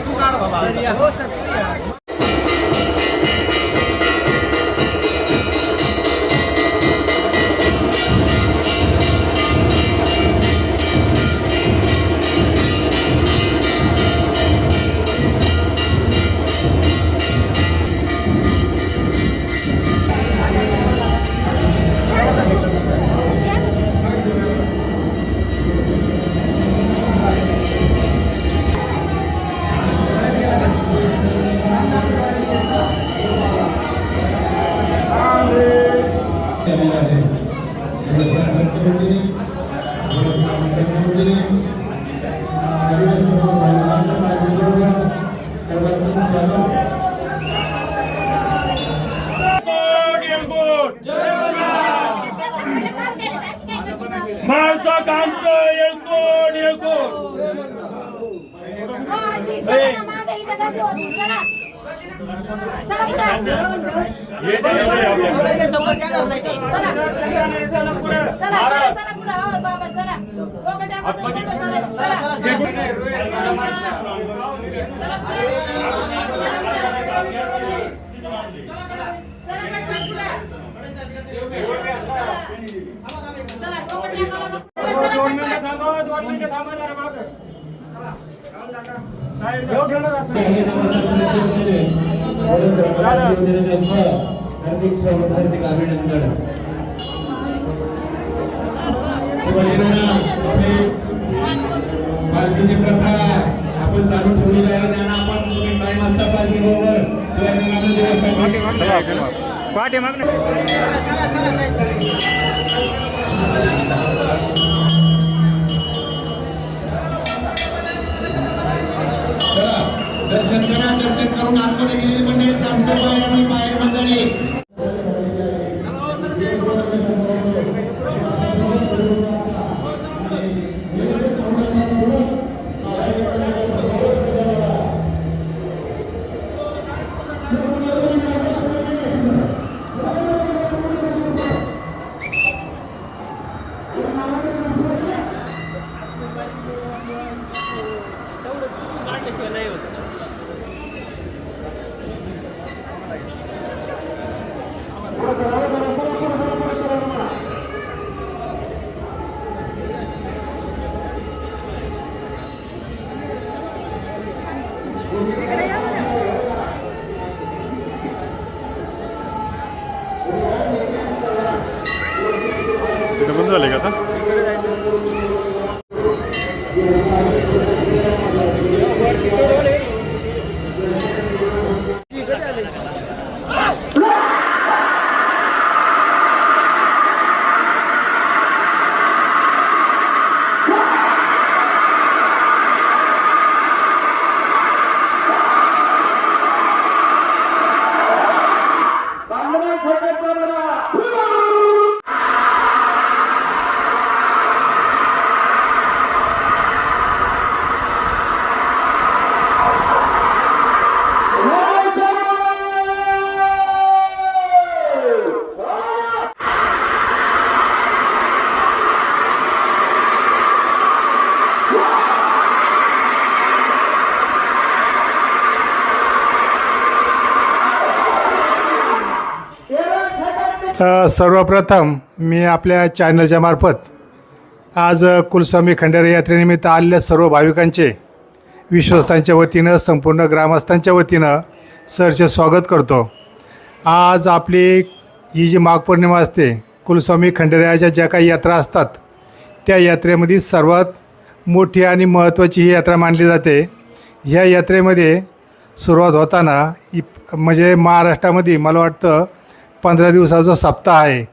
तू काढ बाबा. माणसा कांतो येळकोट येळकोट हार्दिक स्वागत, हार्दिक अभिनंदन. पालखीची प्रथा आपण चालू ठेवलेली आहे. त्यांना आपण तुम्ही काय मागता पालखी बरोबर दर्शन करा. दर्शन करून आतमध्ये गेलेली मंडळी, दामोदर बाहेर आणि बाहेर मंडळी. बंद झाले का आता? सर्वप्रथम मी आपल्या चॅनलच्या मार्फत आज कुलस्वामी खंडेराय यात्रेनिमित्त आलेल्या सर्व भाविकांचे विश्वस्तांच्या वतीनं, संपूर्ण ग्रामस्थांच्या वतीनं सरचे स्वागत करतो. आज आपली ही जी माघ पौर्णिमा असते, कुलस्वामी खंडेरायाच्या ज्या काही यात्रा असतात त्या यात्रेमध्ये सर्वात मोठी आणि महत्त्वाची ही यात्रा मानली जाते. ह्या यात्रेमध्ये सुरुवात होताना म्हणजे महाराष्ट्रामध्ये मला वाटतं 15 दिवसाचा सप्ताह आहे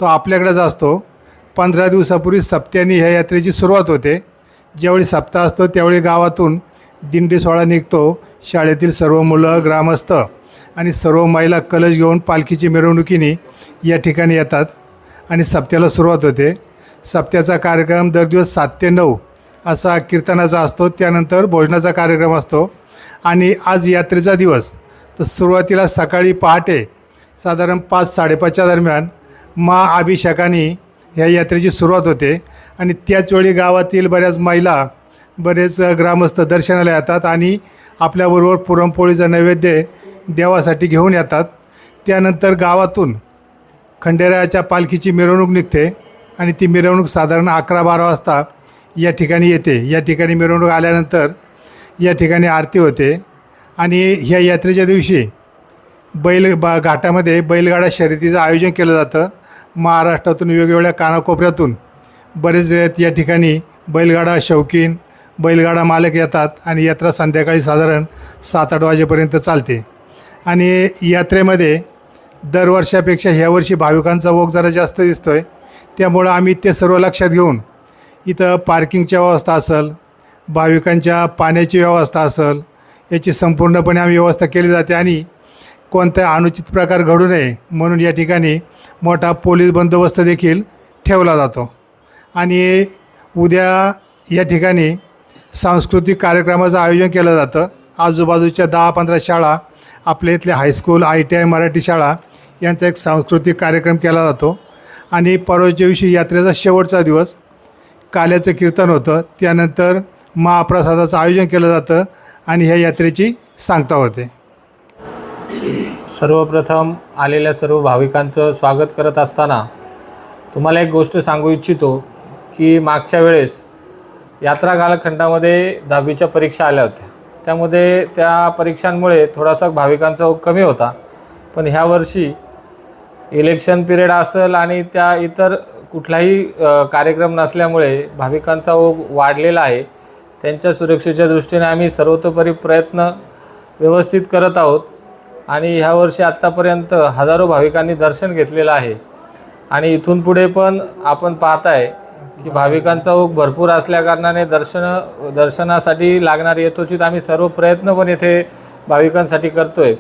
तो आपल्याकडेच असतो. 15 दिवसापूर्वी सप्त्याने ह्या यात्रेची सुरुवात होते. ज्यावेळी सप्ताह असतो त्यावेळी गावातून दिंडी सोहळा निघतो. शाळेतील सर्व मुलं, ग्रामस्थ आणि सर्व महिला कलश घेऊन पालखीची मिरवणुकीने या ठिकाणी येतात आणि सप्त्याला सुरुवात होते. सप्त्याचा कार्यक्रम दर दिवस 7 ते 9 असा कीर्तनाचा असतो. त्यानंतर भोजनाचा कार्यक्रम असतो. आणि आज यात्रेचा दिवस तर सुरुवातीला सकाळी पहाटे साधारण 5-5:30च्या दरम्यान महाअभिषेकाने ह्या यात्रेची सुरुवात होते आणि त्याचवेळी गावातील बऱ्याच महिला बरेच ग्रामस्थ दर्शनाला येतात आणि आपल्याबरोबर पुरणपोळीचं नैवेद्य देवासाठी घेऊन येतात. त्यानंतर गावातून खंडेरायाच्या पालखीची मिरवणूक निघते आणि ती मिरवणूक साधारण 11-12 वाजता या ठिकाणी येते. या ठिकाणी मिरवणूक आल्यानंतर या ठिकाणी आरती होते आणि ह्या यात्रेच्या दिवशी घाटामध्ये बैलगाडा शर्यतीचं आयोजन केलं जातं. महाराष्ट्रातून वेगवेगळ्या कानाकोपऱ्यातून बरेच या ठिकाणी बैलगाडा शौकीन बैलगाडा मालक येतात आणि यात्रा संध्याकाळी साधारण 7-8 वाजेपर्यंत चालते. आणि यात्रेमध्ये दरवर्षापेक्षा ह्या वर्षी भाविकांचा ओघ जरा जास्त दिसतो आहे. त्यामुळं आम्ही ते सर्व लक्षात घेऊन इथं पार्किंगच्या व्यवस्था असेल, भाविकांच्या पाण्याची व्यवस्था असेल, याची संपूर्णपणे आम्ही व्यवस्था केली जाते आणि कोणता अनुचित प्रकार घडू नये म्हणून या ठिकाणी मोठा पोलीस बंदोबस्त देखील ठेवला जातो. आणि उद्या या ठिकाणी सांस्कृतिक कार्यक्रमाचं आयोजन केलं जातं. आजूबाजूच्या 10-15 शाळा, आपल्या इथले हायस्कूल, ITI, मराठी शाळा यांचा एक सांस्कृतिक कार्यक्रम केला जातो. आणि परवाच्या दिवशी यात्रेचा शेवटचा दिवस काल्याचं कीर्तन होतं. त्यानंतर महाप्रसादाचं आयोजन केलं जातं आणि ह्या यात्रेची सांगता होते. सर्वप्रथम आलेल्या सर्व भाविकांचं स्वागत करत असताना तुम्हाला एक गोष्ट सांगू इच्छितो की मागच्या वेळेस यात्रा कालखंडामध्ये 10वीच्या परीक्षा आल्या होत्या. त्यामध्ये त्या परीक्षांमुळे थोडासा भाविकांचा ओघ कमी होता. पण ह्या वर्षी इलेक्शन पिरियड असेल आणि त्या इतर कुठलाही कार्यक्रम नसल्यामुळे भाविकांचा ओघ वाढलेला आहे. त्यांच्या सुरक्षेच्या दृष्टीने आम्ही सर्वतोपरी प्रयत्न व्यवस्थित करत आहोत आणि ह्या वर्षी आत्तापर्यंत हजारो भाविकांनी दर्शन घेतलेलं आहे. आणि इथून पुढे पण आपण पाहताय की भाविकांचा ओघ भरपूर असल्याकारणाने दर्शनासाठी लागणारे यथोचित आम्ही सर्व प्रयत्न पण येथे भाविकांसाठी करतो आहे.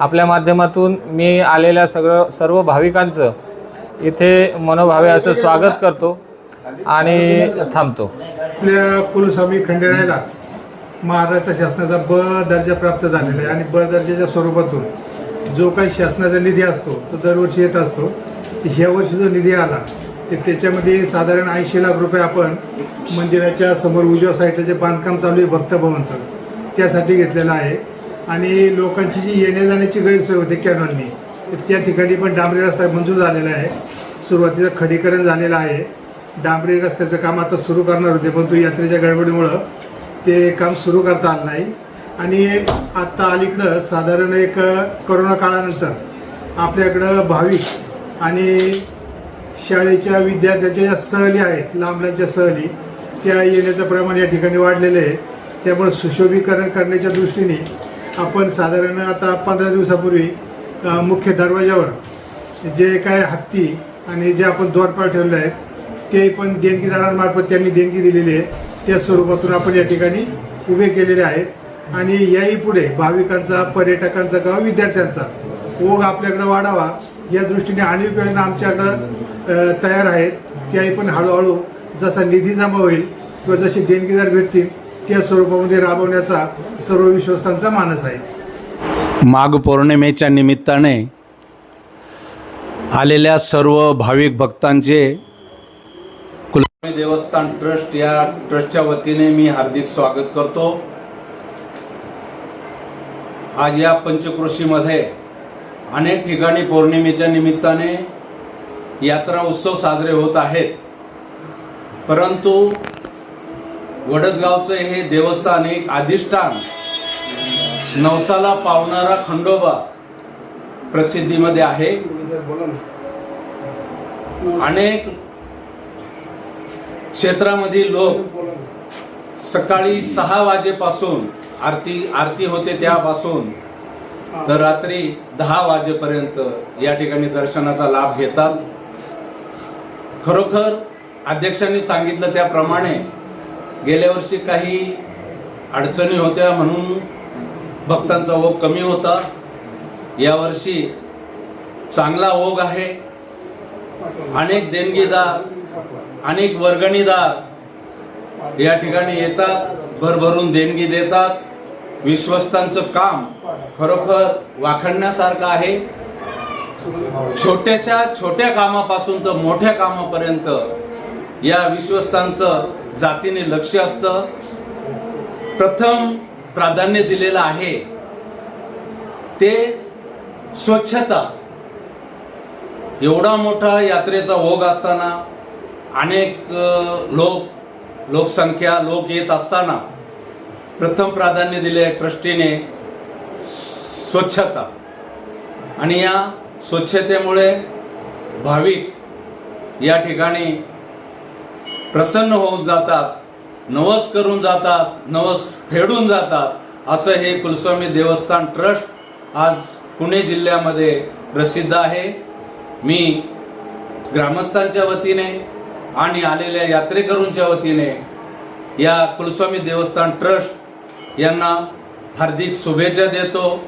आपल्या माध्यमातून मी आलेल्या सर्व भाविकांचं इथे मनोभावे असं स्वागत करतो आणि थांबतो. आपल्या कुलस्वामी खंडेरायाला महाराष्ट्र शासनाचा ब दर्जा प्राप्त झालेला आहे आणि ब दर्जाच्या स्वरूपातून जो काही शासनाचा निधी असतो तो दरवर्षी येत असतो. ह्या वर्षी जो निधी आला ते त्याच्यामध्ये साधारण 80 लाख रुपये आपण मंदिराच्या समोर उजव्या साईडला जे बांधकाम चालू आहे भक्तभवनचं त्यासाठी घेतलेलं आहे. आणि लोकांची जी येण्या जाण्याची गैरसोय होते कॅनॉलनी त्या ठिकाणी पण डांबरी रस्ता मंजूर झालेला आहे. सुरुवातीचं खडीकरण झालेलं आहे. डांबरी रस्त्याचं काम आता सुरू करणार होते परंतु यात्रेच्या गडबडीमुळं ते काम सुरू करता आलं नाही. आणि आत्ता अलीकडं साधारण एक कोरोना काळानंतर आपल्याकडं भाविक आणि शाळेच्या विद्यार्थ्याच्या ज्या सहली आहेत लांब लांबच्या सहली त्या येण्याचं प्रमाण या ठिकाणी वाढलेलं आहे. त्यामुळे सुशोभीकरण करण्याच्या दृष्टीने आपण साधारण आता 15 दिवसापूर्वी मुख्य दरवाजावर जे काय हत्ती आणि जे आपण द्वारपाल ठेवले आहेत ते पण देणगीदारांमार्फत त्यांनी देणगी दिलेली आहे त्या स्वरूपातून आपण या ठिकाणी उभे केलेले आहेत. आणि याही पुढे भाविकांचा, पर्यटकांचा किंवा विद्यार्थ्यांचा ओघ आपल्याकडं वाढावा या दृष्टीने अनेक योजना आमच्याकडं तयार आहेत. त्याही पण हळूहळू जसा निधी जमा होईल किंवा जसे देणगीदार भेटतील त्या स्वरूपामध्ये राबवण्याचा सर्व विश्वस्तांचा मानस आहे. माघ पौर्णिमेच्या निमित्ताने आलेल्या सर्व भाविक भक्तांचे कुलस्वामी देवस्थान ट्रस्ट या ट्रस्टच्या वतीने मी हार्दिक स्वागत करतो. आज या पंचक्रोशीमध्ये अनेक ठिकाणी पौर्णिमेच्या निमित्ताने यात्रा उत्सव साजरे होत आहेत. परंतु वडसगावचं हे देवस्थान एक अधिष्ठान नवसाला पावणारा खंडोबा प्रसिद्धीमध्ये आहे. अनेक क्षेत्रामधील लोक सकाळी 6 वाजेपासून आरती होते त्यापासून तर रात्री 10 वाजेपर्यंत या ठिकाणी दर्शनाचा लाभ घेतात. खरोखर अध्यक्षांनी सांगितलं त्याप्रमाणे गेल्या वर्षी काही अडचणी होत्या म्हणून भक्तांचा ओघ कमी होता. यावर्षी चांगला ओघ आहे. अनेक देणगीदार, अनेक वर्गणीदार या ठिकाणी येतात, भरभरून देणगी देतात. विश्वस्तांचं काम खरोखर वाखाणण्यासारखं आहे. छोट्या कामापासून तर मोठ्या कामापर्यंत या विश्वस्तांचं जातीने लक्ष असतं. प्रथम प्राधान्य दिलेलं आहे ते स्वच्छता. एवढा मोठा यात्रेचा ओघ असताना अनेक लोकसंख्या लोक येत असताना प्रथम प्राधान्य दिले ट्रस्टीने स्वच्छता. आणि या स्वच्छतेमुळे भाविक या ठिकाणी प्रसन्न होऊन जातात, नवस करून जातात, नवस फेडून जातात. असं हे कुलस्वामी देवस्थान ट्रस्ट आज पुणे जिल्ह्यामध्ये प्रसिद्ध आहे. मी ग्रामस्थांच्या वतीने आणि आलेल्या यात्रेकरूंच्या वतीने या कुलस्वामी देवस्थान ट्रस्ट यांना हार्दिक शुभेच्छा देतो.